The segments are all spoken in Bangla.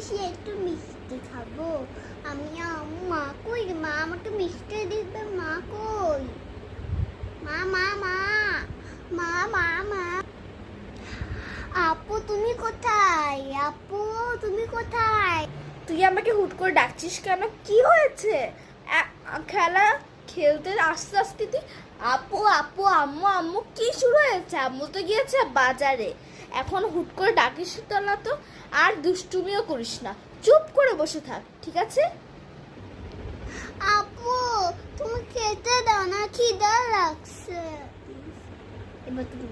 বেশি একটু মিষ্টি খাবো। আমি মা কই, মা আমাকে মিষ্টি দিবে, মা কই, মা মা মা মা মা মা আপু তুমি কোথায়? আপু তুমি কোথায়? তুই আমাকে হুট করে ডাকছিস কেন? কি হয়েছে? খেলা খেলতে আস্তে আস্তে তুই আপু আপু আম্মু আম্মু কি শুরু হয়েছে? আম্মু তো গিয়েছে বাজারে, এখন হুট করে ডাকিস তো না তো। আর দুষ্টুমিও করিস না, চুপ করে বসে থাক, ঠিক আছে? আপু তুমি খেতে দাও না, খিদা লাগছে। এবার তুমি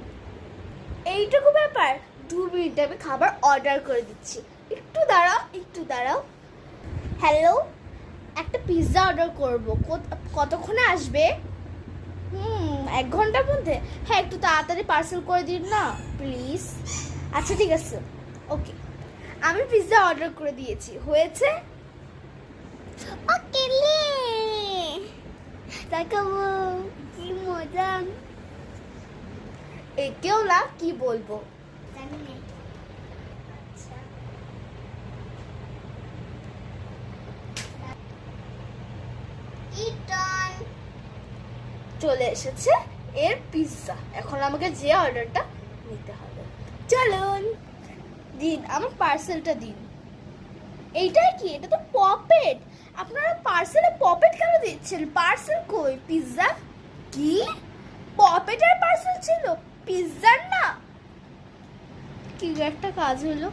এইটুকু ব্যাপার, 2 মিনিটে আমি খাবার অর্ডার করে দিচ্ছি। একটু দাঁড়াও, একটু দাঁড়াও। হ্যালো, একটা পিৎজা অর্ডার করব, কতক্ষণে আসবে? 1 ঘন্টার মধ্যে? হ্যাঁ, একটু তাড়াতাড়ি পার্সেল করে দিন না প্লিজ। আচ্ছা ঠিক আছে, ওকে। আমি পিৎজা অর্ডার করে দিয়েছি, হয়েছে? ওকে লে তাকাবো, কি মজা। একেও না, কি বলবো। চলে এসেছে এর পিৎজা, এখন আমাকে যে অর্ডারটা নিতে হবে। চলুন, দিন আমার পার্সেলটা দিন। এইটাই কি? এটা তো পপেট। আপনারা পার্সেলে পপেট কেন দিচ্ছেন? পার্সেল কই? পিৎজা কি পপেটের পার্সেল ছিল, পিৎজার না? কি একটা কাজ হলো।